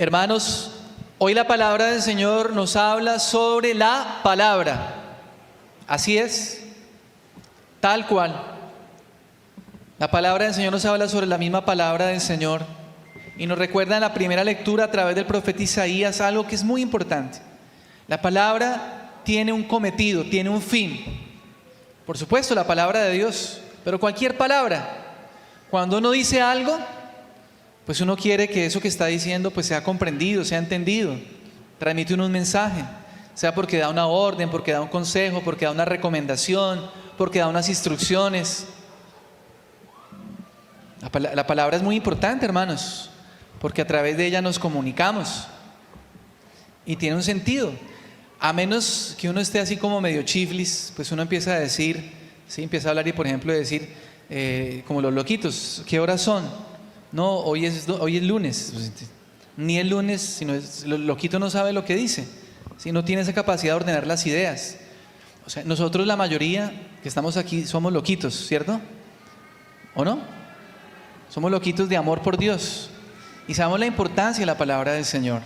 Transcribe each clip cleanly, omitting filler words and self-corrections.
Hermanos, hoy la palabra del Señor nos habla sobre la palabra. Así es, tal cual. La palabra del Señor nos habla sobre la misma palabra del Señor y nos recuerda en la primera lectura a través del profeta Isaías algo que es muy importante. La palabra tiene un cometido, tiene un fin. Por supuesto, la palabra de Dios, pero cualquier palabra. Cuando uno dice algo, pues uno quiere que eso que está diciendo pues sea comprendido, sea entendido, transmite un mensaje, sea porque da una orden, porque da un consejo, porque da una recomendación, porque da unas instrucciones. La palabra es muy importante, hermanos, porque a través de ella nos comunicamos y tiene un sentido. A menos que uno esté así como medio chiflis, pues uno empieza a decir, ¿sí? Empieza a hablar y por ejemplo decir, como los loquitos, ¿qué horas son? No, hoy es lunes. Ni el lunes, sino el loquito no sabe lo que dice, ¿sí? No tiene esa capacidad de ordenar las ideas. O sea, nosotros la mayoría que estamos aquí somos loquitos, ¿cierto? ¿O no? Somos loquitos de amor por Dios y sabemos la importancia de la palabra del Señor.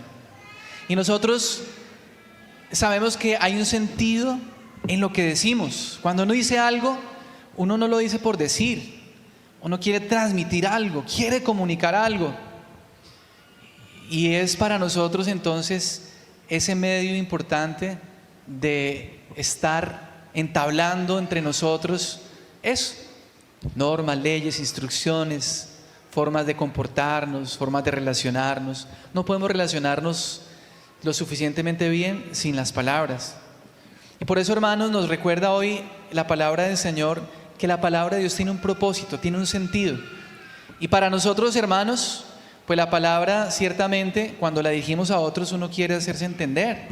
Y nosotros sabemos que hay un sentido en lo que decimos. Cuando uno dice algo, uno no lo dice por decir. Uno quiere transmitir algo, quiere comunicar algo. Y es para nosotros entonces ese medio importante de estar entablando entre nosotros eso. Normas, leyes, instrucciones, formas de comportarnos, formas de relacionarnos. No podemos relacionarnos lo suficientemente bien sin las palabras. Y por eso, hermanos, nos recuerda hoy la palabra del Señor que la palabra de Dios tiene un propósito, tiene un sentido. Y para nosotros, hermanos, pues la palabra ciertamente cuando la dirigimos a otros uno quiere hacerse entender.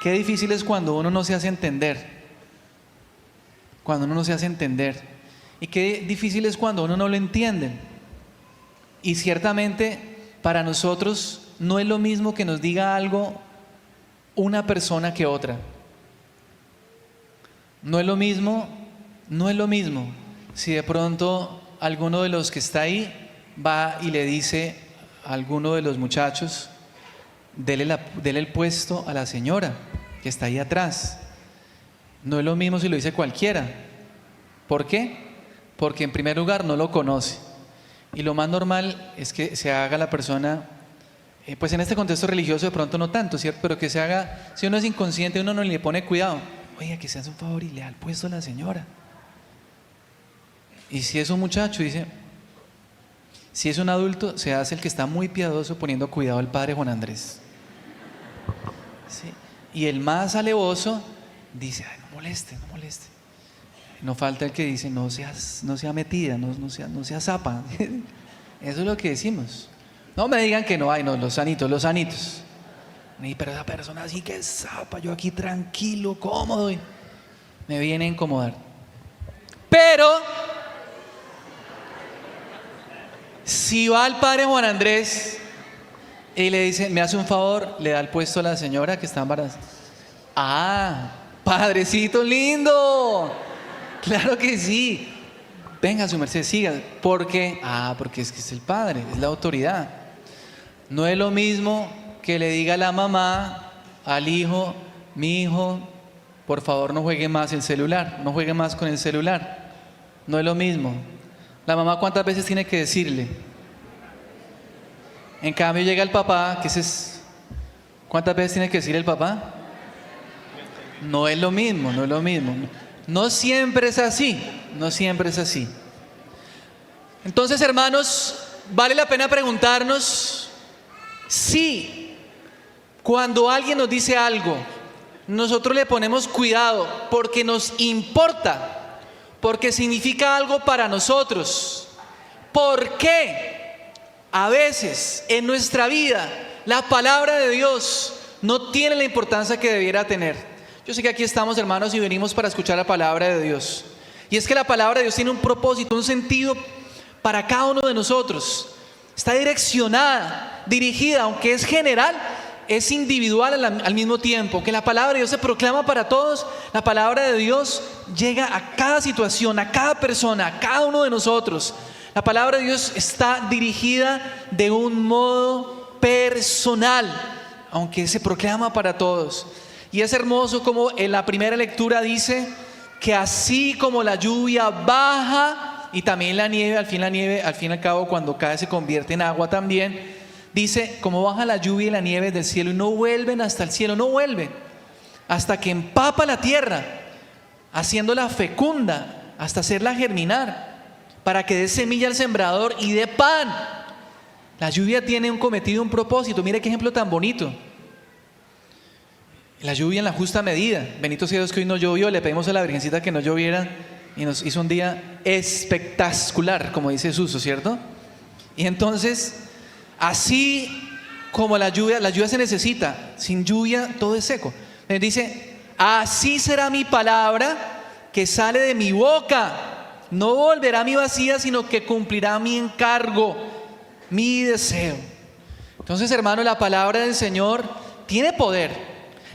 Qué difícil es cuando uno no se hace entender. Cuando uno no se hace entender. Y qué difícil es cuando uno no lo entiende. Y ciertamente para nosotros no es lo mismo que nos diga algo una persona que otra. No es lo mismo si de pronto alguno de los que está ahí va y le dice a alguno de los muchachos, dele el puesto a la señora que está ahí atrás. No es lo mismo si lo dice cualquiera. ¿Por qué? Porque en primer lugar no lo conoce. Y lo más normal es que se haga la persona, pues en este contexto religioso de pronto no tanto, ¿cierto? Pero que se haga, si uno es inconsciente, uno no le pone cuidado. Oiga, que se hace un favor y le da el puesto a la señora. Y si es un muchacho, dice, si es un adulto, se hace el que está muy piadoso poniendo cuidado al padre Juan Andrés. ¿Sí? Y el más alevoso dice, ay, no moleste. No falta el que dice, no sea metida, no sea zapa. Eso es lo que decimos. No me digan que no hay, no, los sanitos. Pero esa persona sí que es zapa, yo aquí tranquilo, cómodo, y me viene a incomodar. Pero si va al padre Juan Andrés y le dice, me hace un favor, le da el puesto a la señora que está embarazada. Ah, padrecito lindo, claro que sí. Venga, su merced, siga. ¿Por qué? Porque es que es el padre, es la autoridad. No es lo mismo que le diga a la mamá, al hijo, mi hijo, por favor no juegue más el celular, no juegue más con el celular. No es lo mismo. La mamá, ¿cuántas veces tiene que decirle? En cambio llega el papá, ¿cuántas veces tiene que decirle el papá? No es lo mismo. No siempre es así. Entonces, hermanos, vale la pena preguntarnos si cuando alguien nos dice algo, nosotros le ponemos cuidado porque nos importa, porque significa algo para nosotros. ¿Por qué a veces en nuestra vida la palabra de Dios no tiene la importancia que debiera tener? Yo sé que aquí estamos, hermanos, y venimos para escuchar la palabra de Dios. Y es que la palabra de Dios tiene un propósito, un sentido para cada uno de nosotros. Está direccionada, dirigida, aunque es general, es individual al mismo tiempo. Que la palabra de Dios se proclama para todos. La palabra de Dios llega a cada situación, a cada persona, a cada uno de nosotros. La palabra de Dios está dirigida de un modo personal, aunque se proclama para todos. Y es hermoso como en la primera lectura dice que así como la lluvia baja y también la nieve, al fin y al cabo cuando cae se convierte en agua también, dice como baja la lluvia y la nieve del cielo y no vuelven hasta el cielo, no vuelven hasta que empapa la tierra, haciéndola fecunda, hasta hacerla germinar, para que dé semilla al sembrador y dé pan. La lluvia tiene un cometido, un propósito. Mire qué ejemplo tan bonito. La lluvia en la justa medida. Bendito sea Dios que hoy no llovió. Le pedimos a la Virgencita que no lloviera y nos hizo un día espectacular, como dice Suso, ¿cierto? Y entonces, así como la lluvia se necesita. Sin lluvia todo es seco. Entonces dice, así será mi palabra que sale de mi boca. No volverá a mí vacía, sino que cumplirá mi encargo, mi deseo. Entonces, hermano, la palabra del Señor tiene poder.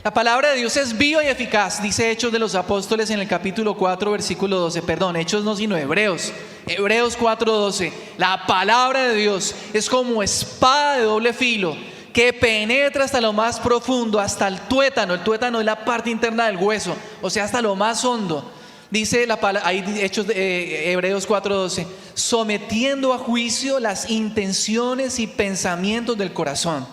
La palabra de Dios es viva y eficaz, dice Hechos de los Apóstoles en el capítulo 4, versículo 12. Perdón, Hechos no, sino Hebreos. Hebreos 4, 12. La palabra de Dios es como espada de doble filo, que penetra hasta lo más profundo, hasta el tuétano. El tuétano es la parte interna del hueso, o sea, hasta lo más hondo. Dice la palabra, ahí Hechos de Hebreos 4:12, sometiendo a juicio las intenciones y pensamientos del corazón.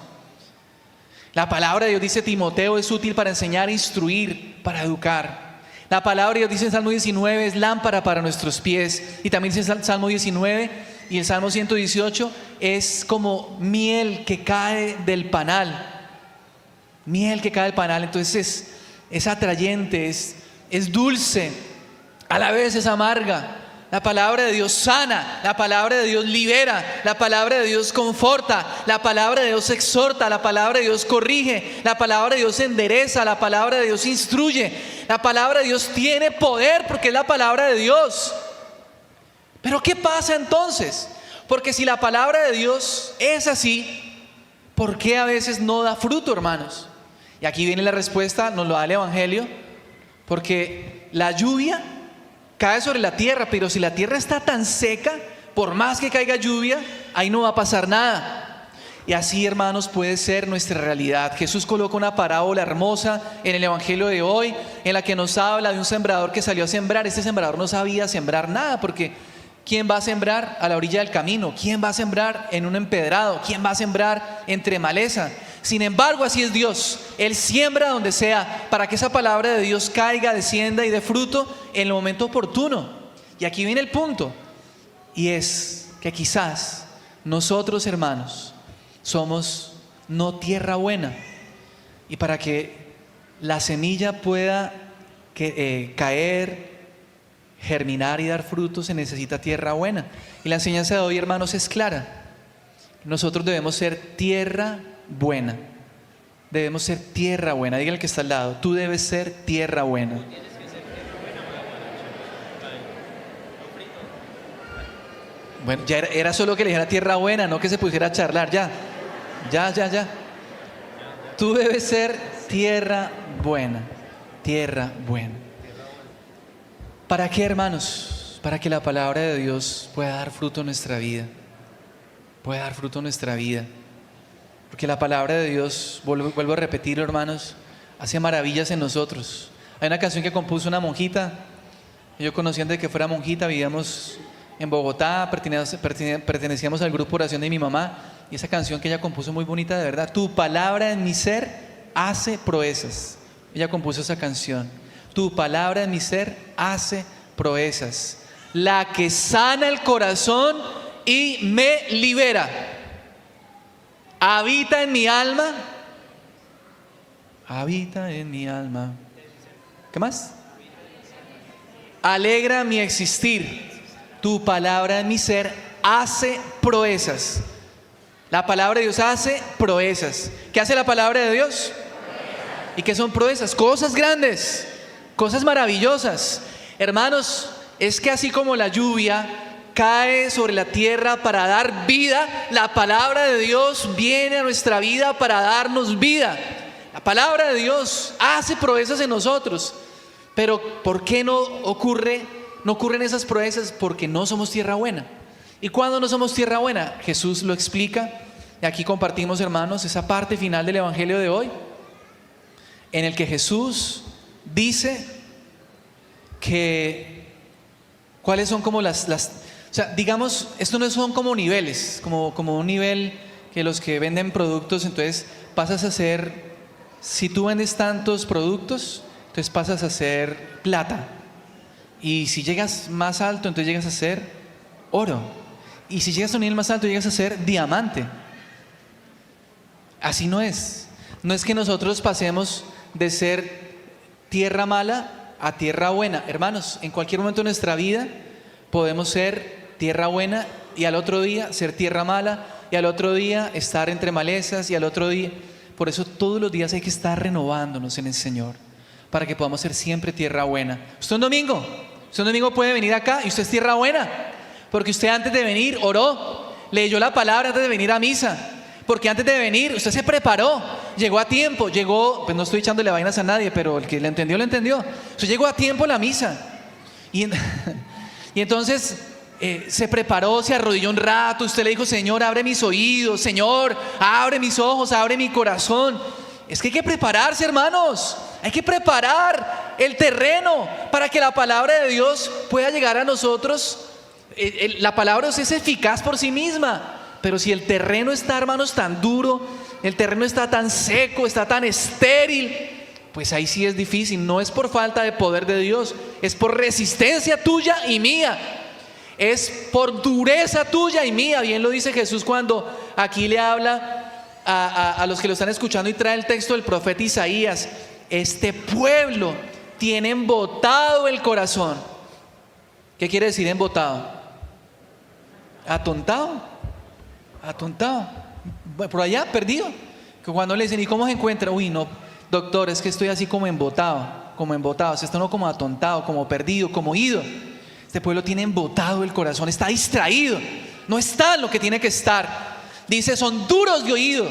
La palabra de Dios, dice Timoteo, es útil para enseñar, instruir, para educar. La palabra de Dios, dice en Salmo 19, es lámpara para nuestros pies. Y también dice el Salmo 19 y el Salmo 118, es como miel que cae del panal. Miel que cae del panal, entonces es atrayente, es dulce, a la vez es amarga. La palabra de Dios sana, la palabra de Dios libera, la palabra de Dios conforta, la palabra de Dios exhorta, la palabra de Dios corrige, la palabra de Dios endereza, la palabra de Dios instruye. La palabra de Dios tiene poder porque es la palabra de Dios. Pero ¿qué pasa entonces? Porque si la palabra de Dios es así, ¿por qué a veces no da fruto, hermanos? Y aquí viene la respuesta, nos lo da el Evangelio, porque la lluvia cae sobre la tierra, pero si la tierra está tan seca, por más que caiga lluvia, ahí no va a pasar nada. Y así, hermanos, puede ser nuestra realidad. Jesús coloca una parábola hermosa en el Evangelio de hoy, en la que nos habla de un sembrador que salió a sembrar. Este sembrador no sabía sembrar nada, porque ¿quién va a sembrar a la orilla del camino? ¿Quién va a sembrar en un empedrado? ¿Quién va a sembrar entre maleza? Sin embargo, así es Dios. Él siembra donde sea para que esa palabra de Dios caiga, descienda y dé fruto en el momento oportuno. Y aquí viene el punto, y es que quizás nosotros, hermanos, somos no tierra buena, y para que la semilla pueda caer, germinar y dar fruto, se necesita tierra buena. Y la enseñanza de hoy, hermanos, es clara. Nosotros debemos ser tierra buena. Debemos ser tierra buena. Dígale al que está al lado, tú debes ser tierra buena. Bueno, ya era solo que le dijera tierra buena, no que se pusiera a charlar. Ya. Tú debes ser tierra buena. Tierra buena. ¿Para qué, hermanos? Para que la palabra de Dios pueda dar fruto en nuestra vida. Pueda dar fruto en nuestra vida. Porque la palabra de Dios, vuelvo a repetirlo, hermanos, hace maravillas en nosotros. Hay una canción que compuso una monjita. Yo conocí antes de que fuera monjita, vivíamos en Bogotá, pertenecíamos al grupo Oración de mi mamá. Y esa canción que ella compuso muy bonita, de verdad. Tu palabra en mi ser hace proezas. Ella compuso esa canción. Tu palabra en mi ser hace proezas. La que sana el corazón y me libera. Habita en mi alma. Habita en mi alma. ¿Qué más? Alegra mi existir. Tu palabra en mi ser hace proezas. La palabra de Dios hace proezas. ¿Qué hace la palabra de Dios? ¿Y qué son proezas? Cosas grandes, cosas maravillosas. Hermanos, es que así como la lluvia cae sobre la tierra para dar vida, la palabra de Dios viene a nuestra vida para darnos vida. La palabra de Dios hace proezas en nosotros. Pero ¿por qué no ocurren esas proezas? Porque no somos tierra buena. ¿Y cuándo no somos tierra buena? Jesús lo explica Y aquí compartimos, hermanos, esa parte final del Evangelio de hoy, en el que Jesús dice que cuáles son como o sea, digamos, esto no son como niveles, como un nivel que los que venden productos, entonces pasas a ser, si tú vendes tantos productos, entonces pasas a ser plata. Y si llegas más alto, entonces llegas a ser oro. Y si llegas a un nivel más alto, llegas a ser diamante. Así no es. No es que nosotros pasemos de ser tierra mala a tierra buena. Hermanos, en cualquier momento de nuestra vida podemos ser tierra buena y al otro día ser tierra mala y al otro día estar entre malezas y al otro día. Por eso todos los días hay que estar renovándonos en el Señor para que podamos ser siempre tierra buena. Usted un domingo puede venir acá y usted es tierra buena porque usted antes de venir oró, leyó la palabra antes de venir a misa. Porque antes de venir, usted se preparó, llegó a tiempo, pues no estoy echándole vainas a nadie, pero el que le entendió, lo entendió. Usted llegó a tiempo a la misa. Y entonces se preparó, se arrodilló un rato, usted le dijo: Señor, abre mis oídos, Señor, abre mis ojos, abre mi corazón. Es que hay que prepararse, hermanos. Hay que preparar el terreno para que la palabra de Dios pueda llegar a nosotros. La palabra de Dios es eficaz por sí misma. Pero si el terreno está, hermanos, tan duro, el terreno está tan seco, está tan estéril, pues ahí sí es difícil. No es por falta de poder de Dios, es por resistencia tuya y mía, es por dureza tuya y mía. Bien lo dice Jesús cuando aquí le habla a los que lo están escuchando y trae el texto del profeta Isaías. Este pueblo tiene embotado el corazón. ¿Qué quiere decir embotado? Atontado. Por allá, perdido. Que cuando le dicen: ¿y cómo se encuentra? Uy, no, doctor, es que estoy así como embotado. O sea, está no como atontado, como perdido, como ido. Este pueblo tiene embotado el corazón, está distraído, no está en lo que tiene que estar. Dice: son duros de oído,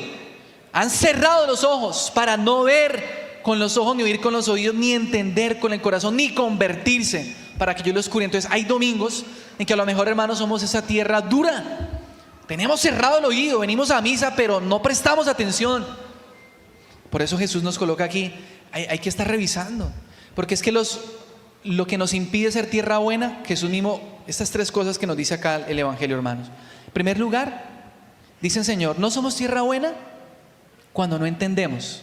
han cerrado los ojos para no ver con los ojos, ni oír con los oídos, ni entender con el corazón, ni convertirse para que yo lo oscure. Entonces hay domingos en que a lo mejor, hermanos, somos esa tierra dura. Tenemos cerrado el oído, venimos a misa, pero no prestamos atención. Por eso Jesús nos coloca aquí. Hay que estar revisando, porque es que lo que nos impide ser tierra buena, Jesús mismo, estas tres cosas que nos dice acá el Evangelio, hermanos. En primer lugar, dicen: Señor, no somos tierra buena cuando no entendemos.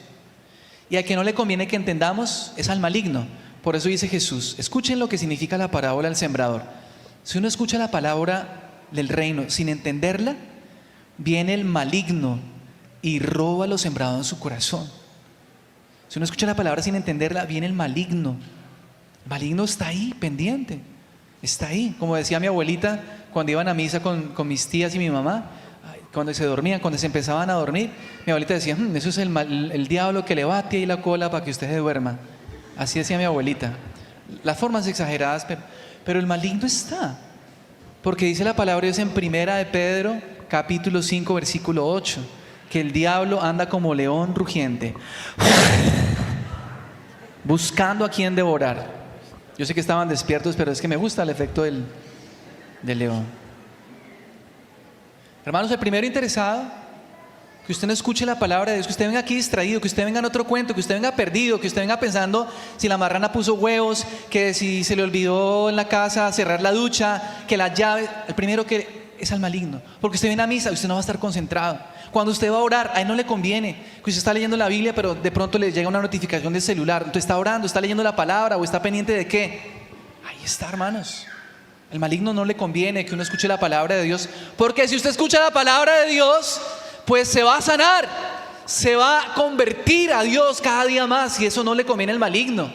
Y al que no le conviene que entendamos es al maligno. Por eso dice Jesús, escuchen lo que significa la parábola del sembrador. Si uno escucha la palabra del reino sin entenderla, viene el maligno y roba lo sembrado en su corazón. Si uno escucha la palabra sin entenderla, viene el maligno. El maligno está ahí, pendiente, está ahí. Como decía mi abuelita cuando iban a misa con mis tías y mi mamá, cuando se dormían, cuando se empezaban a dormir, mi abuelita decía: eso es el diablo que le bate ahí la cola para que usted se duerma. Así decía mi abuelita. Las formas exageradas, pero el maligno está. Porque dice la palabra de Dios en Primera de Pedro, capítulo 5, versículo 8, que el diablo anda como león rugiente, buscando a quien devorar. Yo sé que estaban despiertos, pero es que me gusta el efecto del león. Hermanos, el primero interesado, que usted no escuche la palabra de Dios, que usted venga aquí distraído, que usted venga en otro cuento, que usted venga perdido, que usted venga pensando si la marrana puso huevos, que si se le olvidó en la casa cerrar la ducha, que las llaves. El primero que es al maligno, porque usted viene a misa y usted no va a estar concentrado. Cuando usted va a orar, a él no le conviene que usted está leyendo la Biblia, pero de pronto le llega una notificación del celular. Entonces está orando, está leyendo la palabra o está pendiente de qué. Ahí está, hermanos. Al maligno no le conviene que uno escuche la palabra de Dios, porque si usted escucha la palabra de Dios, pues se va a sanar, se va a convertir a Dios cada día más, y eso no le conviene al maligno.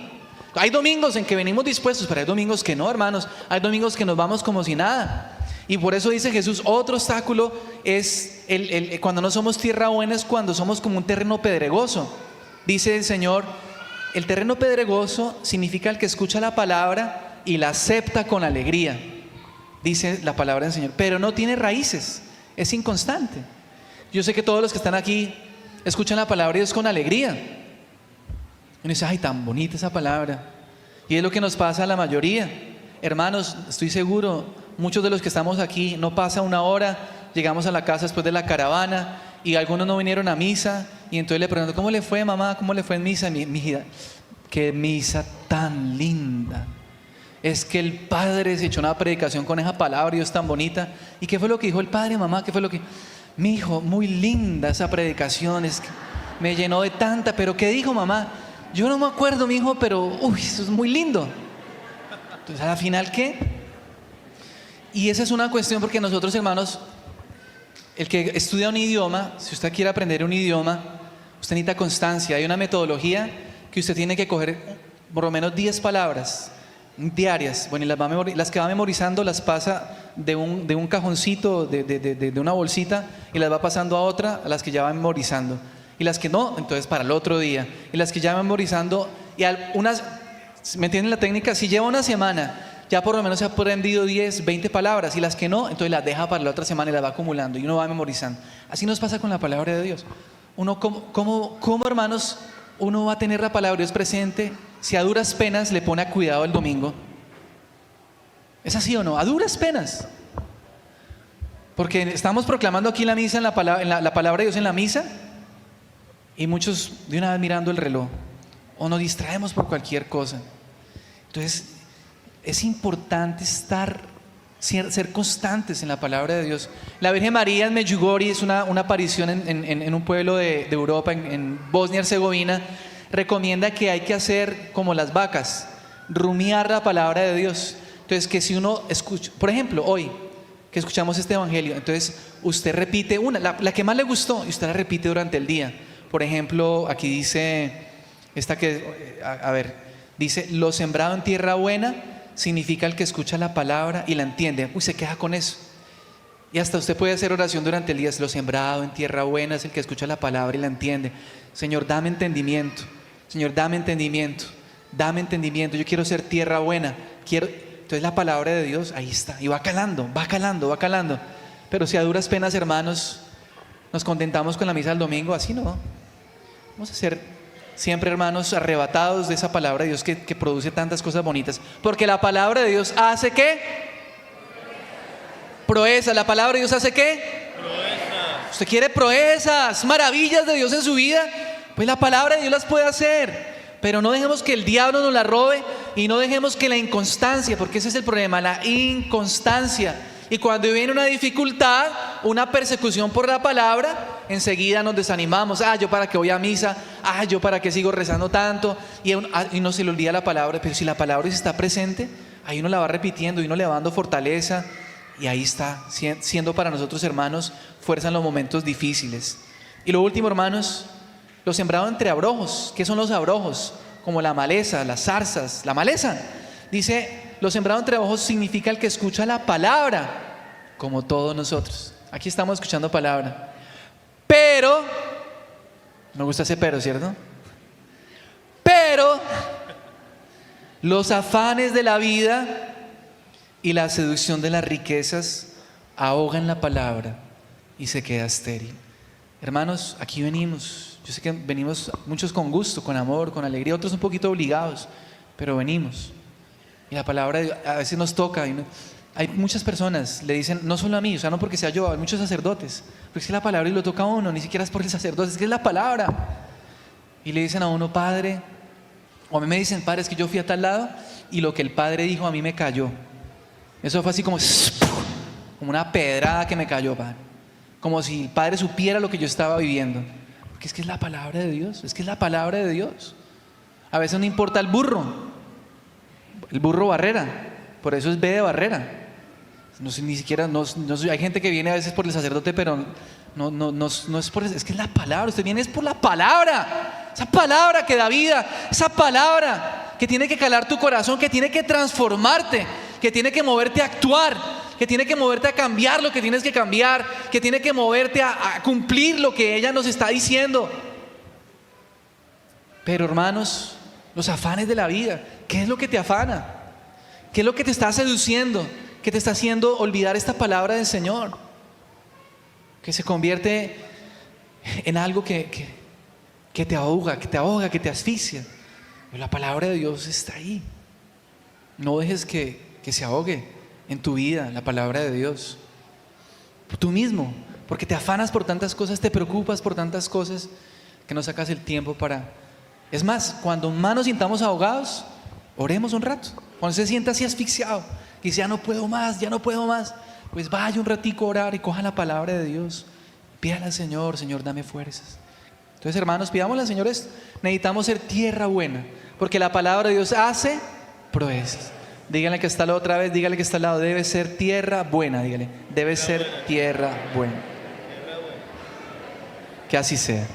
Hay domingos en que venimos dispuestos, pero hay domingos que no, hermanos. Hay domingos que nos vamos como si nada. Y por eso dice Jesús, otro obstáculo es cuando no somos tierra buena, es cuando somos como un terreno pedregoso. Dice el Señor, el terreno pedregoso significa el que escucha la palabra y la acepta con alegría. Dice la palabra del Señor, pero no tiene raíces, es inconstante. Yo sé que todos los que están aquí escuchan la palabra de Dios con alegría. Y uno dice, ay, tan bonita esa palabra. Y es lo que nos pasa a la mayoría. Hermanos, estoy seguro, muchos de los que estamos aquí, no pasa una hora, llegamos a la casa después de la caravana y algunos no vinieron a misa, y entonces le pregunto, ¿cómo le fue, mamá? ¿Cómo le fue en misa? Mi hija, qué misa tan linda. Es que el padre se echó una predicación con esa palabra y es tan bonita. ¿Y qué fue lo que dijo el padre, mamá? ¿Qué fue lo que...? Mi hijo, muy linda esa predicación, es que me llenó de tanta, pero ¿qué dijo, mamá? Yo no me acuerdo, mi hijo, pero uy, eso es muy lindo. Entonces, ¿a la final qué? Y esa es una cuestión porque nosotros, hermanos, el que estudia un idioma, si usted quiere aprender un idioma, usted necesita constancia. Hay una metodología que usted tiene que coger por lo menos 10 palabras diarias. Bueno, y las que va memorizando las pasa de un cajoncito, de una bolsita, y las va pasando a otra, a las que ya va memorizando. Y las que no, entonces para el otro día. Y las que ya va memorizando, y ¿me entienden la técnica? Si lleva una semana, ya por lo menos se ha aprendido 10, 20 palabras, y las que no, entonces las deja para la otra semana y las va acumulando, y uno va memorizando. Así nos pasa con la palabra de Dios. Uno, ¿cómo, hermanos, uno va a tener la palabra de Dios presente si a duras penas le pone a cuidado el domingo? ¿Es así o no? A duras penas. Porque estamos proclamando aquí la misa, la palabra de Dios en la misa, y muchos de una vez mirando el reloj, o nos distraemos por cualquier cosa. Entonces, es importante ser constantes en la palabra de Dios. La Virgen María en Medjugorje es una aparición en un pueblo de Europa, en Bosnia y Herzegovina. Recomienda que hay que hacer como las vacas, rumiar la palabra de Dios. Entonces, que si uno escucha, por ejemplo, hoy que escuchamos este evangelio, entonces usted repite la que más le gustó, y usted la repite durante el día. Por ejemplo, aquí dice dice: lo sembrado en tierra buena significa el que escucha la palabra y la entiende. Se queda con eso. Y hasta usted puede hacer oración durante el día: lo sembrado en tierra buena es el que escucha la palabra y la entiende. Señor, dame entendimiento. Señor, dame entendimiento. Dame entendimiento. Yo quiero ser tierra buena. Entonces la palabra de Dios ahí está. Y va calando, va calando, va calando. Pero si a duras penas, hermanos, nos contentamos con la misa del domingo, así no. Vamos a ser siempre, hermanos, arrebatados de esa palabra de Dios que produce tantas cosas bonitas. Porque la palabra de Dios hace ¿qué? Proezas. ¿La palabra de Dios hace qué? Proezas. ¿Usted quiere proezas, maravillas de Dios en su vida? Pues la palabra de Dios las puede hacer. Pero no dejemos que el diablo nos la robe, y no dejemos que la inconstancia, porque ese es el problema, la inconstancia. Y cuando viene una dificultad, una persecución por la palabra, enseguida nos desanimamos. Yo para qué voy a misa, yo para qué sigo rezando tanto, y no se le olvida la palabra. Pero si la palabra está presente, ahí uno la va repitiendo y uno le va dando fortaleza, y ahí está siendo para nosotros, hermanos, fuerza en los momentos difíciles. Y lo último, hermanos, lo sembrado entre abrojos. ¿Qué son los abrojos? Como la maleza, las zarzas, la maleza. Dice: lo sembrado entre abrojos significa el que escucha la palabra, como todos nosotros. Aquí estamos escuchando palabra. Pero, me gusta ese pero, ¿cierto? Pero los afanes de la vida y la seducción de las riquezas ahogan la palabra y se queda estéril. Hermanos, aquí venimos. Yo sé que venimos muchos con gusto, con amor, con alegría, otros un poquito obligados, pero venimos. Y la palabra a veces nos toca. Hay muchas personas, le dicen, no solo a mí, no porque sea yo, hay muchos sacerdotes, porque es que la palabra y lo toca a uno, ni siquiera es por el sacerdote, es que es la palabra. Y le dicen a uno: padre, o a mí me dicen: padre, es que yo fui a tal lado y lo que el padre dijo a mí me cayó. Eso fue así como una pedrada que me cayó, padre. Como si el padre supiera lo que yo estaba viviendo. Porque es que es la palabra de Dios, es que es la palabra de Dios. A veces no importa el burro Barrera, por eso es B de Barrera. No sé, ni siquiera, hay gente que viene a veces por el sacerdote, pero no es por eso, es que es la palabra. Usted viene es por la palabra, esa palabra que da vida, esa palabra que tiene que calar tu corazón, que tiene que transformarte, que tiene que moverte a actuar, que tiene que moverte a cambiar lo que tienes que cambiar, que tiene que moverte a cumplir lo que ella nos está diciendo. Pero, hermanos, los afanes de la vida, ¿qué es lo que te afana? ¿Qué es lo que te está seduciendo? ¿Qué te está haciendo olvidar esta palabra del Señor? Que se convierte en algo que te ahoga, que te asfixia. Pero la palabra de Dios está ahí. No dejes que se ahogue en tu vida la palabra de Dios. Tú mismo porque te afanas por tantas cosas, te preocupas por tantas cosas, que no sacas el tiempo para... Es más, cuando más nos sintamos ahogados, oremos un rato. Cuando se sienta así asfixiado, y dice, ya no puedo más, pues vaya un ratico a orar y coja la palabra de Dios. Pídale al Señor, Señor, dame fuerzas. Entonces, hermanos, pidámosle al Señor, necesitamos ser tierra buena, porque la palabra de Dios hace proezas. Díganle que está al lado otra vez, díganle que está al lado, debe ser tierra buena, díganle, debe ser tierra buena. Que así sea.